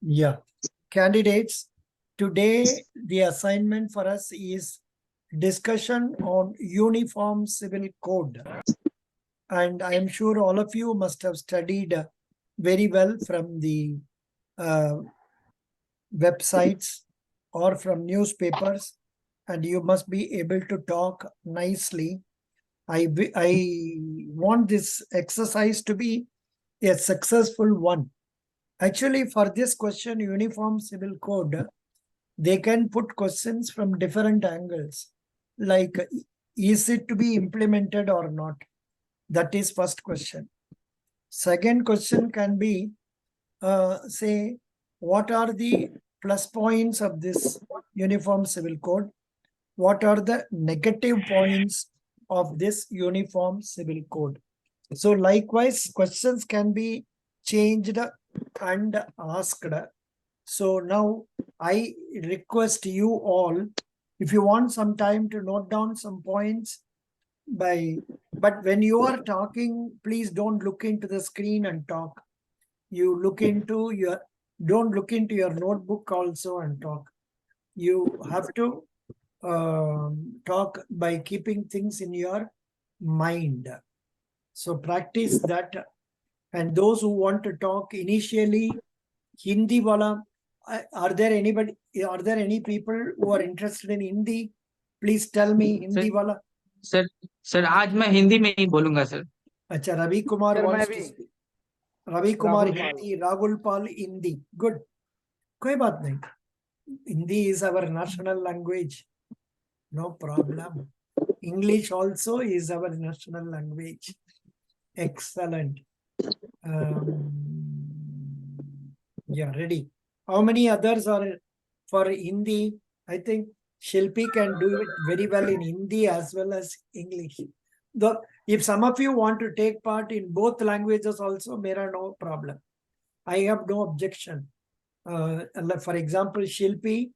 Yeah. Candidates, today the assignment for us is discussion on Uniform Civil Code. And I am sure all of you must have studied very well from the websites or from newspapers, and you must be able to talk nicely. I want this exercise to be a successful one. Actually, for this question, Uniform Civil Code, they can put questions from different angles. Like, is it to be implemented or not? That is first question. Second question can be, say, what are the plus points of this Uniform Civil Code? What are the negative points of this Uniform Civil Code? So likewise, questions can be changed and asked. So now I request you all, if you want some time to note down some points, but when you are talking, please don't look into the screen and talk. You don't look into your notebook also and talk. You have to talk by keeping things in your mind. So practice that. And those who want to talk initially, Hindi wala, are there any people who are interested in Hindi? Please tell me Hindi wala. Sir sir आज मैं हिंदी में ही बोलूंगा sir. Acha, Ravi Kumar Sir, wants मैं to भी. speak. Ravi Kumar Rahul Pal. Hindi, Rahul Pal Hindi. Good. कोई बात नहीं. Hindi is our national language. No problem. English also is our national language. Excellent. Yeah, ready. How many others are for Hindi? I think Shilpi can do it very well in Hindi as well as English. If some of you want to take part in both languages also, mera no problem. I have no objection. For example, Shilpi,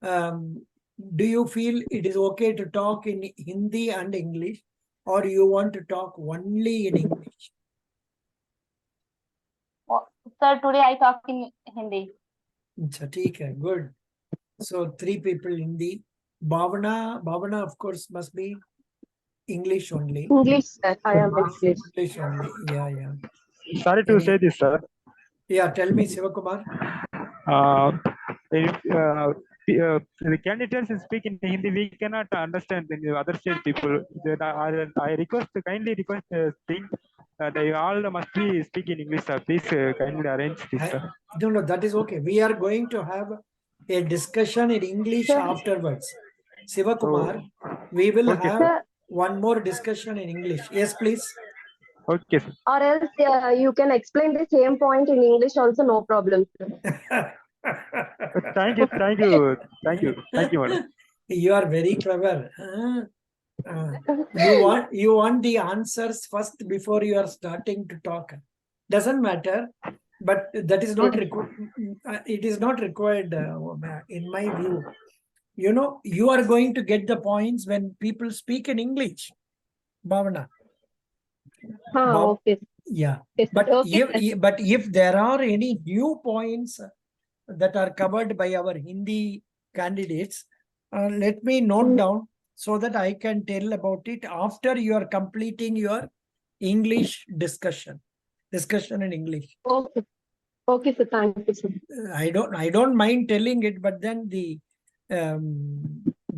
do you feel it is okay to talk in Hindi and English, or you want to talk only in English? Sir, today I talk in Hindi. Achha, theek hai, good. So 3 people Hindi. Bhavana of course must be English only. English, sir. I am English. English only. Yeah. Sorry to say this, sir. Yeah, tell me, Sivakumar. If the candidates speak in Hindi, we cannot understand the other state people. Then I kindly request thing they all must be speak in English, sir. Please kindly arrange this, sir. No, that is okay. We are going to have a discussion in English afterwards. Sivakumar, we will Okay, have sir. one more discussion in English. Yes, please. Okay, sir. Or else you can explain the same point in English also, no problem, sir. Thank you, madam. You are very clever. You want the answers first before you are starting to talk. Doesn't matter, but that is not required. It is not required in my view. You know, you are going to get the points when people speak in English. Bhavana. Okay. Yeah. Yes, But okay. but if there are any new points that are covered by our Hindi candidates, let me note down so that I can tell about it after you are completing your English discussion in English. Okay. Okay, sir. Thank you, sir. I don't mind telling it, but then the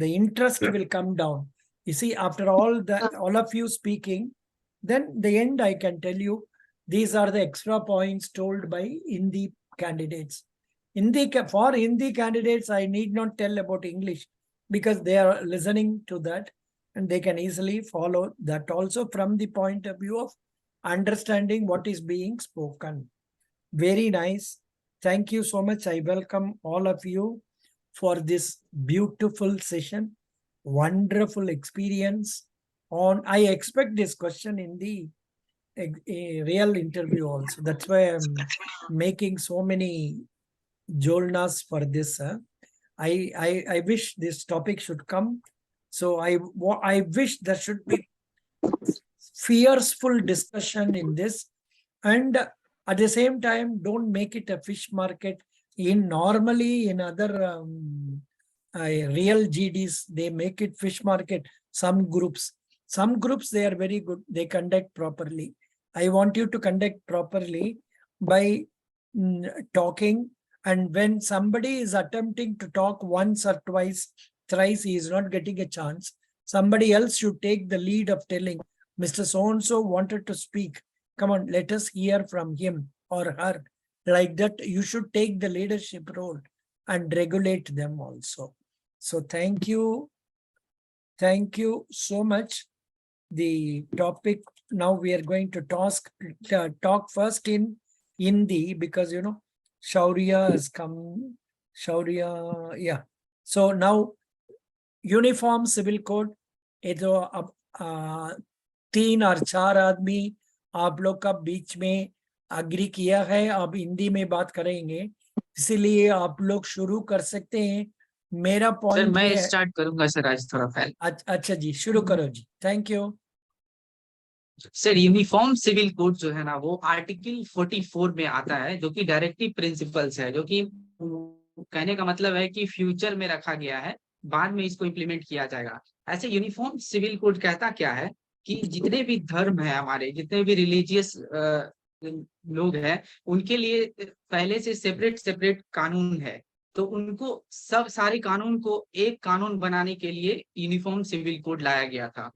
interest will come down. You see, after all of you speaking, then the end I can tell you these are the extra points told by Hindi candidates. For Hindi candidates, I need not tell about English because they are listening to that and they can easily follow that also from the point of view of understanding what is being spoken. Very nice. Thank you so much. I welcome all of you for this beautiful session. Wonderful experience on. I expect this question in the real interview also. That's why I'm making so many Jolnas for this. I wish this topic should come. So I wish there should be fierceful discussion in this, and at the same time, don't make it a fish market. normally in other real GDs, they make it fish market. Some groups they are very good. They conduct properly. I want you to conduct properly by talking. And when somebody is attempting to talk once or twice, thrice, he is not getting a chance. Somebody else should take the lead of telling, Mr. So-and-so wanted to speak. Come on, let us hear from him or her. Like that, you should take the leadership role and regulate them also. So thank you. Thank you so much. The topic now we are going to talk first in Hindi, because you know Shaurya has come. Shaurya, yeah. So now uniform civil code, ये तो अब 3 और 4 आदमी आप लोग का बीच में agree किया है, अब हिंदी में बात करेंगे, इसीलिए आप लोग शुरू कर सकते हैं। मेरा सर पॉइंट मैं है, स्टार्ट करूंगा सर आज थोड़ा पहले। अच्छा जी, शुरू करो जी, thank you. Sir uniform civil code जो है ना, वो आर्टिकल 44 में आता है, जो कि डायरेक्टिव प्रिंसिपल्स है, जो कि कहने का मतलब है कि फ्यूचर में रखा गया है, बाद में इसको इम्प्लीमेंट किया जाएगा। ऐसे यूनिफॉर्म सिविल कोड कहता क्या है कि जितने भी धर्म है हमारे, जितने भी रिलीजियस लोग हैं, उनके लिए पहले से सेपरेट कानून है। तो उनको सब सारे कानून को एक कानून बनाने के लिए यूनिफॉर्म सिविल कोड लाया गया था।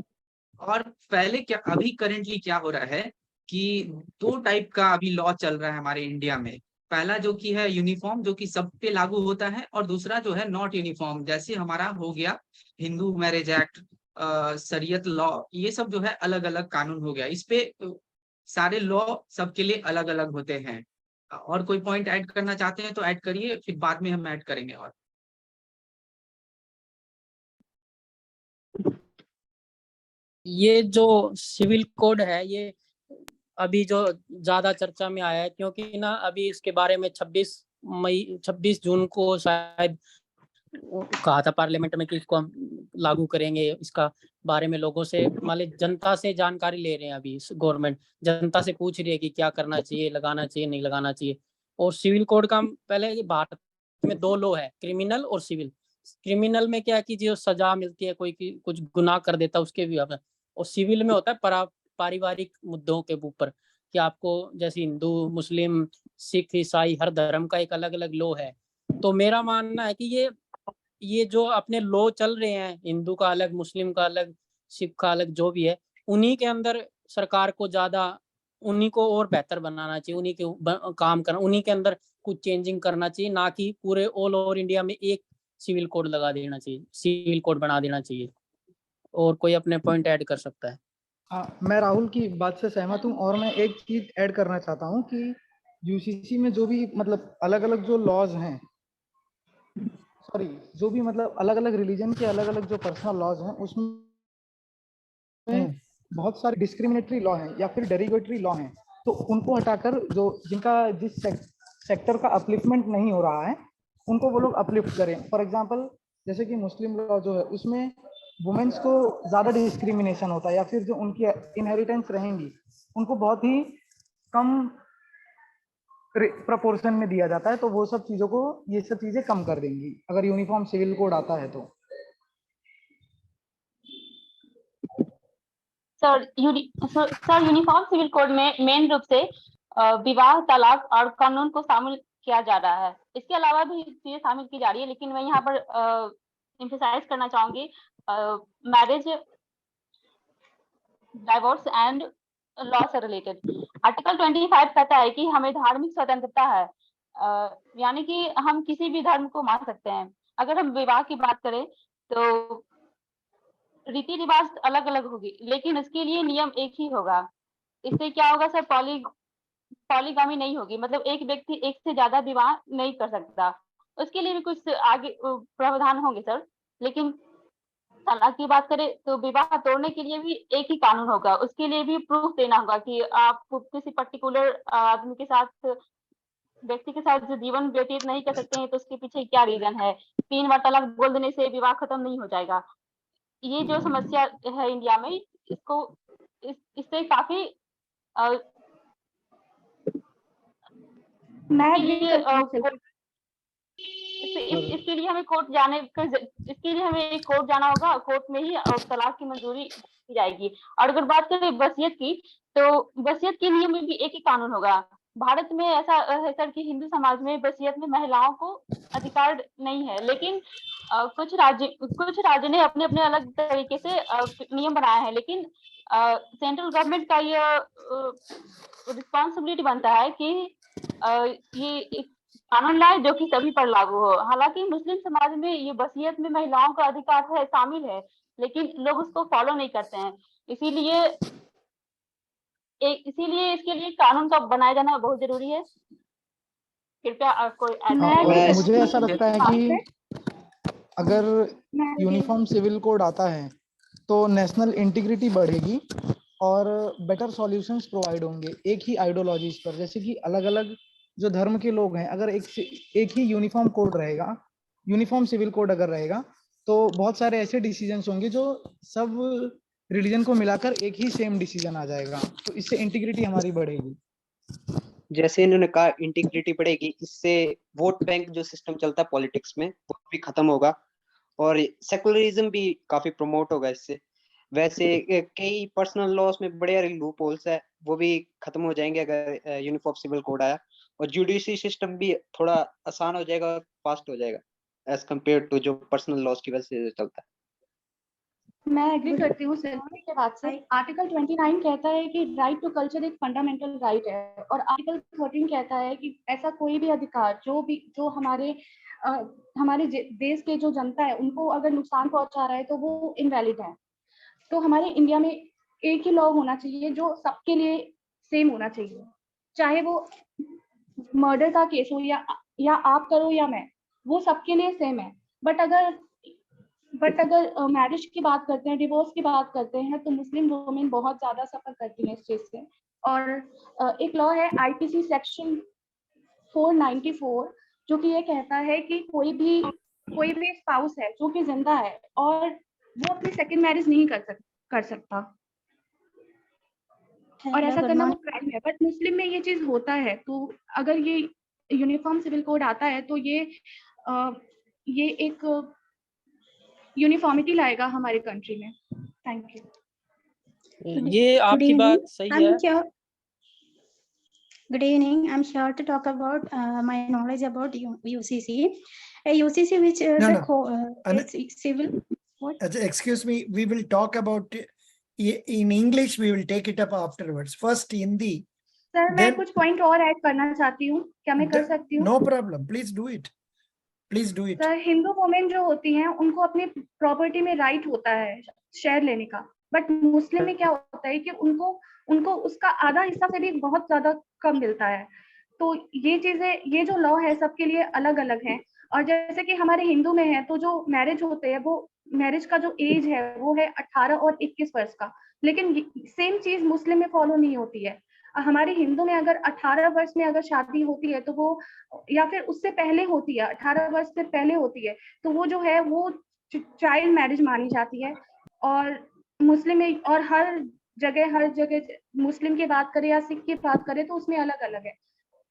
और पहले क्या, अभी करेंटली क्या हो रहा है कि 2 टाइप का अभी लॉ चल रहा है हमारे इंडिया में। पहला जो कि है यूनिफॉर्म, जो कि सब पे लागू होता है, और दूसरा जो है नॉट यूनिफॉर्म, जैसे हमारा हो गया हिंदू मैरिज एक्ट, शरीयत लॉ, ये सब जो है अलग अलग कानून हो गया। इस पे सारे लॉ सबके लिए अलग अलग होते हैं। और कोई पॉइंट ऐड करना चाहते हैं तो ऐड करिए, फिर बाद में हम ऐड करेंगे। और ये जो सिविल कोड है, ये अभी जो ज्यादा चर्चा में आया है, क्योंकि ना अभी इसके बारे में 26 जून को शायद कहा था पार्लियामेंट में कि इसको हम लागू करेंगे। इसका बारे में लोगों से, मतलब जनता से जानकारी ले रहे हैं। अभी गवर्नमेंट जनता से पूछ रही है कि क्या करना चाहिए, लगाना चाहिए, नहीं लगाना चाहिए। और सिविल कोड का पहले भारत में 2 लॉ है, क्रिमिनल और सिविल। क्रिमिनल में क्या है कि जो सजा मिलती है, कोई कुछ गुनाह कर देता है उसके भी, और सिविल में होता है पारिवारिक मुद्दों के ऊपर, कि आपको जैसे हिंदू, मुस्लिम, सिख, ईसाई, हर धर्म का एक अलग अलग लॉ है। तो मेरा मानना है कि ये जो अपने लॉ चल रहे हैं, हिंदू का अलग, मुस्लिम का अलग, सिख का अलग, जो भी है, उन्हीं के अंदर सरकार को ज्यादा, उन्हीं को और बेहतर बनाना चाहिए, उन्हीं के काम करना, उन्हीं के अंदर कुछ चेंजिंग करना चाहिए, ना कि पूरे ऑल ओवर इंडिया में एक सिविल कोड लगा देना चाहिए, सिविल कोड बना देना चाहिए। और कोई अपने पॉइंट ऐड कर सकता है? हाँ, मैं राहुल की बात से सहमत हूँ, और मैं एक चीज ऐड करना चाहता हूँ कि यूसीसी में जो भी मतलब अलग अलग जो लॉज हैं, सॉरी, जो भी मतलब अलग अलग रिलीजन के अलग अलग जो पर्सनल लॉज हैं, उसमें बहुत सारे डिस्क्रिमिनेटरी लॉ हैं या फिर डेरिवेटरी लॉ हैं। तो उनको हटाकर जो जिस सेक्टर का अपलिफ्टमेंट नहीं हो रहा है, उनको वो लोग अपलिफ्ट करें। फॉर एग्जांपल, जैसे कि मुस्लिम लॉ जो है, उसमें वुमेन्स को ज़्यादा डिस्क्रिमिनेशन होता है, या फिर जो उनकी इनहेरिटेंस रहेंगी उनको बहुत ही कम प्रपोर्शन में दिया जाता है। तो वो सब चीज़ों को, ये सब चीज़ें कम कर देंगी अगर यूनिफॉर्म सिविल कोड आता है तो। सर यूनिफॉर्म सिविल कोड में मेन रूप से विवाह, तलाक और कानून को शामिल किया जा रहा है। इसके अलावा भी चीजें शामिल की जा रही है, लेकिन मैं यहाँ पर एम्फसाइज करना चाहूंगी मैरिज, डाइवोर्स एंड लॉ से रिलेटेड। आर्टिकल 25 कहता है कि हमें धार्मिक स्वतंत्रता है, यानी कि हम किसी भी धर्म को मान सकते हैं। अगर हम विवाह की बात करें तो रीति रिवाज अलग अलग होगी, लेकिन इसके लिए नियम एक ही होगा। इससे क्या होगा सर, पॉलीगामी नहीं होगी, मतलब एक व्यक्ति एक से ज्यादा विवाह नहीं कर सकता। उसके लिए भी कुछ आगे प्रावधान होंगे सर। लेकिन तलाक की बात करें तो विवाह तोड़ने के लिए भी एक ही कानून होगा, उसके लिए भी प्रूफ देना होगा कि आप किसी पर्टिकुलर आदमी के साथ, व्यक्ति के साथ जो जीवन व्यतीत नहीं कर सकते हैं, तो उसके पीछे क्या रीजन है। 3 बार तलाक बोल देने से विवाह खत्म नहीं हो जाएगा। ये जो समस्या है इंडिया में, इसको इससे काफी इसके लिए हमें कोर्ट जाना होगा, कोर्ट में ही तलाक की मंजूरी की जाएगी। और अगर बात करें वसीयत की, तो वसीयत के लिए में भी एक ही कानून होगा। भारत में ऐसा है सर कि हिंदू समाज में वसीयत में महिलाओं को अधिकार नहीं है, लेकिन कुछ राज्य ने अपने अपने अलग तरीके से नियम बनाए हैं, लेकिन सेंट्रल गवर्नमेंट का ये रिस्पॉन्सिबिलिटी बनता है कि ये एक कानून लाए जो कि सभी पर लागू हो। हालांकि मुस्लिम समाज में ये वसीयत में महिलाओं का अधिकार है, शामिल है, लेकिन लोग उसको फॉलो नहीं करते हैं। इसीलिए इसके लिए कानून का बनाया जाना बहुत जरूरी है। कृपया कोई हाँ, मैं- और मुझे ऐसा लगता है कि अगर मैं- यूनिफॉर्म सिविल कोड आता है तो नेशनल इंटीग्रिटी बढ़ेगी और बेटर सॉल्यूशंस प्रोवाइड होंगे एक ही आइडियोलॉजीज पर। जैसे कि अलग अलग जो धर्म के लोग हैं, अगर एक ही यूनिफॉर्म कोड रहेगा, यूनिफॉर्म सिविल कोड अगर रहेगा, तो बहुत सारे ऐसे डिसीजंस होंगे जो सब रिलीजन को मिलाकर एक ही सेम डिसीजन आ जाएगा, तो इससे इंटीग्रिटी हमारी बढ़ेगी। जैसे इन्होंने कहा इंटीग्रिटी बढ़ेगी, इससे वोट बैंक जो सिस्टम चलता है पॉलिटिक्स में वो भी खत्म होगा और सेकुलरिज्म भी काफी प्रमोट होगा इससे। वैसे कई पर्सनल लॉस में बड़े लूप होल्स है, वो भी खत्म हो जाएंगे अगर यूनिफॉर्म सिविल कोड आया, और जुडिशरी सिस्टम भी थोड़ा आसान हो जाएगा और फास्ट हो जाएगा एज कम्पेयर टू जो पर्सनल लॉस की वजह से चलता है। मैं एग्री करती हूँ सेल्फी के बात से। आर्टिकल 29 कहता है कि राइट टू कल्चर एक फंडामेंटल राइट है, और आर्टिकल 13 कहता है कि ऐसा कोई भी अधिकार जो हमारे देश के जो जनता है उनको अगर नुकसान पहुंचा रहा है तो वो इनवैलिड है। तो हमारे इंडिया में एक ही लॉ होना चाहिए जो सबके लिए सेम होना चाहिए, चाहे वो मर्डर का केस हो या आप करो या मैं, वो सबके लिए सेम है। बट अगर मैरिज की बात करते हैं, डिवोर्स की बात करते हैं, तो मुस्लिम वुमेन बहुत ज्यादा सफर करती हैं इस चीज से। और एक लॉ है आईपीसी सेक्शन 494 जो कि ये कहता है कि कोई भी स्पाउस है जो कि जिंदा है और वो अपनी सेकंड मैरिज नहीं कर सकता, और ऐसा करना वो क्राइम है। बट मुस्लिम में ये चीज होता है, तो अगर ये यूनिफॉर्म सिविल कोड आता है तो ये एक यूनिफॉर्मिटी लाएगा हमारे कंट्री में। Thank you. ये आपकी बात सही है। Good evening. I'm here to talk about my knowledge about UCC. A UCC which is it's civil. What? Excuse me, we will talk about in English. We will take it up afterwards. First Hindi. Sir मैं कुछ point और add करना चाहती हूँ, क्या मैं कर सकती हूँ? No problem. Please do it. Please do it. Sir Hindu women जो होती हैं उनको अपनी प्रॉपर्टी में राइट होता है शेयर लेने का, बट मुस्लिम में क्या होता है कि उनको उसका आधा हिस्सा से भी बहुत ज्यादा कम मिलता है। तो ये जो लॉ है सबके लिए अलग अलग है। और जैसे कि हमारे हिंदू में है तो जो मैरिज होते हैं वो मैरिज का जो एज है वो है 18 और 21 वर्ष का, लेकिन सेम चीज मुस्लिम में फॉलो नहीं होती है। हमारे हिंदू में अगर 18 वर्ष में अगर शादी होती है तो वो, या फिर उससे पहले होती है, 18 वर्ष से पहले होती है, तो वो जो है वो चाइल्ड मैरिज मानी जाती है। और मुस्लिम में और हर जगह मुस्लिम की बात करें या सिख की बात करें तो उसमें अलग अलग है,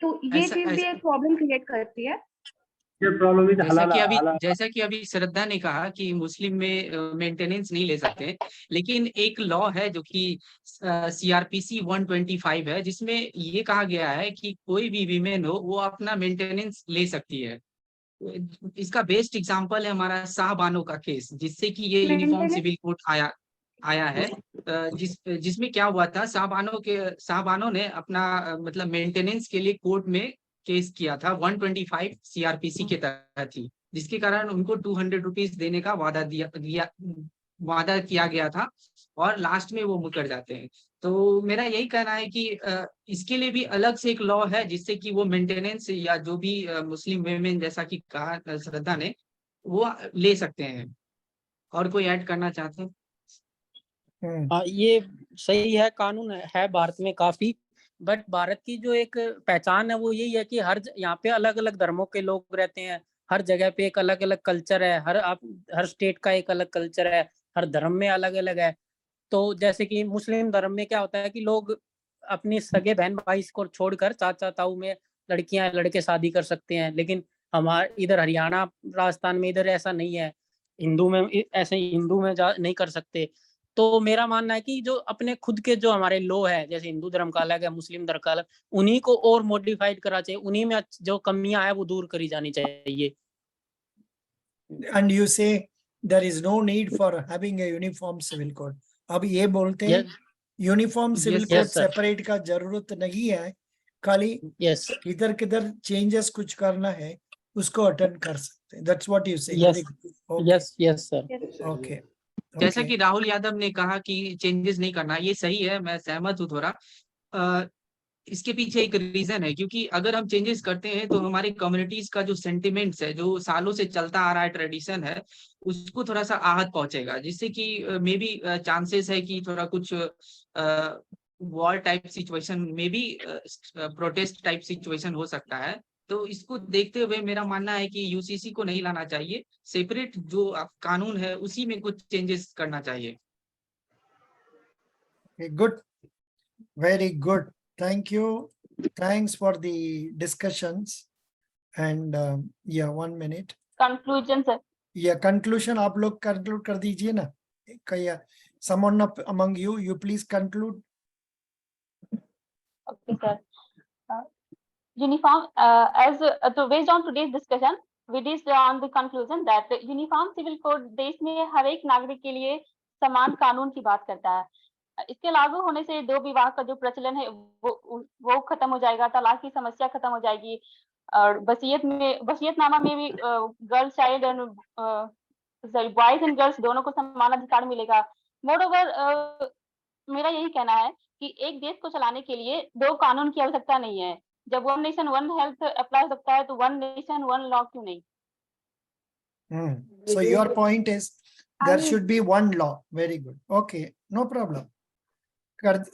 तो ये चीज भी एक प्रॉब्लम क्रिएट करती है। जैसा कि अभी श्रद्धा ने कहा कि मुस्लिम में मेंटेनेंस नहीं ले सकते, लेकिन एक लॉ है जो कि CRPC 125 है, जिसमें ये कहा गया है कि कोई भी वीमेन हो वो अपना मेंटेनेंस ले सकती है। इसका बेस्ट एग्जांपल है हमारा शाहबानो का केस, जिससे कि ये यूनिफॉर्म सिविल कोड आया है, जिसमें क्या हुआ था, शाहबानो ने अपना मतलब मेंटेनेंस के लिए कोर्ट में केस किया था 125 CRPC के तहत ही, जिसके कारण उनको 200 रुपीज देने का वादा किया गया था, और लास्ट में वो मुकर जाते हैं। तो मेरा यही कहना है कि इसके लिए भी अलग से एक लॉ है, जिससे कि वो मेंटेनेंस या जो भी मुस्लिम वेमेन, जैसा कि कहा श्रद्धा ने, वो ले सकते हैं। और कोई ऐड करना चाहते हैं? ये सही है, कानून है भारत में काफी, बट भारत की जो एक पहचान है वो यही है कि यहाँ पे अलग अलग धर्मों के लोग रहते हैं, हर जगह पे एक अलग अलग कल्चर है, हर स्टेट का एक अलग कल्चर है, हर धर्म में अलग अलग है। तो जैसे कि मुस्लिम धर्म में क्या होता है कि लोग अपनी सगे बहन भाई को छोड़कर चाचा ताऊ में लड़कियां लड़के शादी कर सकते हैं, लेकिन हमारे इधर हरियाणा राजस्थान में इधर ऐसा नहीं है, हिंदू में ऐसे हिंदू में नहीं कर सकते। तो मेरा मानना है कि जो अपने खुद के जो हमारे लॉ है, जैसे हिंदू धर्म का अलग है, मुस्लिम धर्म का अलग, उन्हीं को और मॉडिफाइड करा चाहिए, उन्हीं में जो कमियां है वो दूर करी जानी चाहिए। And you say there is no need for having a uniform civil code. अब ये बोलते हैं यूनिफॉर्म सिविल कोड सेपरेट का जरूरत नहीं है, खाली इधर किधर चेंजेस कुछ करना है उसको अटेंड कर सकते हैं। That's what you say. Yes sir. Okay. जैसा कि राहुल यादव ने कहा कि चेंजेस नहीं करना, ये सही है, मैं सहमत हूँ थोड़ा। इसके पीछे एक रीजन है, क्योंकि अगर हम चेंजेस करते हैं तो हमारी कम्युनिटीज का जो सेंटिमेंट्स है, जो सालों से चलता आ रहा है ट्रेडिशन है, उसको थोड़ा सा आहत पहुंचेगा, जिससे कि मे बी चांसेस है कि थोड़ा कुछ war type situation, may be protest type situation हो सकता है। तो इसको देखते हुए मेरा मानना है कि यूसीसी को नहीं लाना चाहिए, सेपरेट जो कानून है उसी में कुछ चेंजेस करना चाहिए। Good, very good. Thank you. Thanks for the discussions. And yeah, 1 minute. Conclusion sir. Yeah, conclusion आप लोग conclude कर दीजिए ना। क्या someone among you please conclude. Okay sir. Uniform as based on today's discussion, we reached on the conclusion that uniform civil code देश में हर एक नागरिक के लिए समान कानून की बात करता है। इसके लागू होने से दो विवाह का जो प्रचलन है वो खत्म हो जाएगा, तलाक की समस्या खत्म हो जाएगी, और वसीयतनामा में भी girls child and boys and girls दोनों को समान अधिकार मिलेगा। मोरओवर मेरा यही कहना है कि एक देश को चलाने के लिए दो कानून की आवश्यकता नहीं है। जब one nation one health apply हो सकता है तो वन नेशन वन लॉ क्यों नहीं? So your point is there should be one law. Very good. Okay, no problem.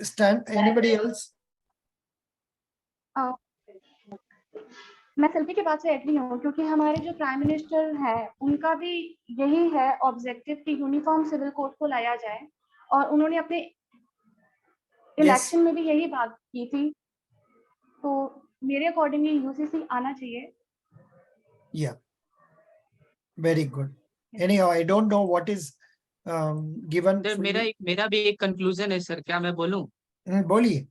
Stand. Anybody else? मैं सेल्फी की बात से एग्री हूँ, क्योंकि हमारे जो प्राइम मिनिस्टर है उनका भी यही है ऑब्जेक्टिव कि यूनिफॉर्म सिविल कोड को लाया जाए, और उन्होंने अपने इलेक्शन में भी यही बात की थी। तो मेरे अकॉर्डिंगली यूसीसी आना चाहिए। Yeah, very good. Anyhow, I don't know what is given. मेरा भी एक कंक्लूजन है सर, क्या मैं बोलूं? बोलिए।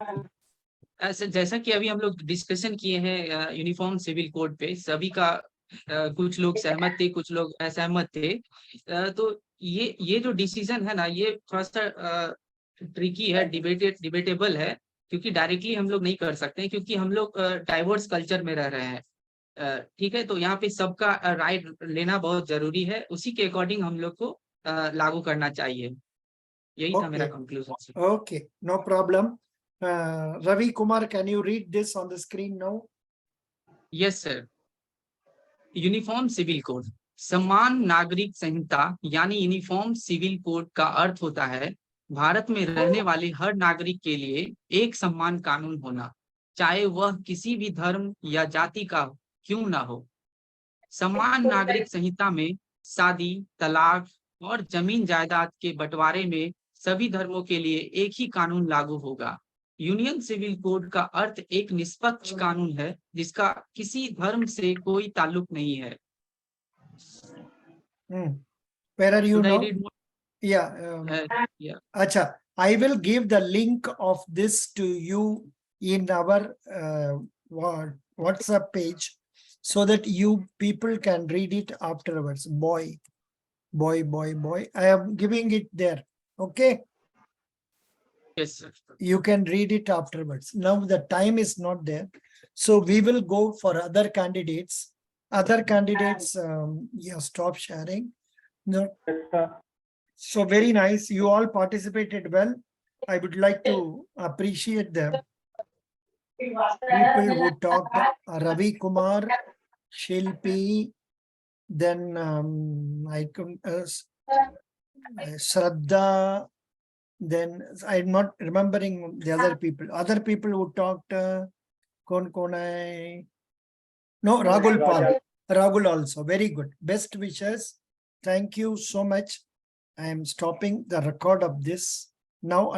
ऐसे जैसा कि अभी हम लोग डिस्कशन किए हैं यूनिफॉर्म सिविल कोड पे, सभी का कुछ लोग सहमत थे, कुछ लोग असहमत थे। तो ये जो डिसीजन है ना, ये थोड़ा सा ट्रिकी है, डिबेटेबल है, क्योंकि डायरेक्टली हम लोग नहीं कर सकते हैं, क्योंकि हम लोग डाइवर्स कल्चर में रह रहे हैं। ठीक है, तो यहाँ पे सबका राइट लेना बहुत जरूरी है, उसी के अकॉर्डिंग हम लोग को लागू करना चाहिए। यही था मेरा conclusion. Okay, no problem. Ravi Kumar, can you read this on the screen now? Yes sir. Uniform civil code समान नागरिक संहिता यानी यूनिफॉर्म सिविल कोड का अर्थ होता है भारत में रहने वाले हर नागरिक के लिए एक समान कानून होना, चाहे वह किसी भी धर्म या जाति का क्यों ना हो। समान नागरिक संहिता में शादी, तलाक और जमीन जायदाद के बंटवारे में सभी धर्मों के लिए एक ही कानून लागू होगा। यूनियन सिविल कोड का अर्थ एक निष्पक्ष कानून है जिसका किसी धर्म से कोई ताल्लुक नहीं है। Where are you now? Yeah. Acha, I will give the link of this to you in our WhatsApp page so that you people can read it afterwards. Boy. I am giving it there. Okay. Yes, sir. You can read it afterwards. Now the time is not there. So we will go for other candidates. Yeah, stop sharing. No. So very nice. You all participated well. I would like to appreciate them. People who talked, Ravi Kumar, Shilpi, then Shraddha, then I'm not remembering the other people. Other people who talked, Ragul Pal. Ragul also. Very good. Best wishes. Thank you so much. I am stopping the record of this now.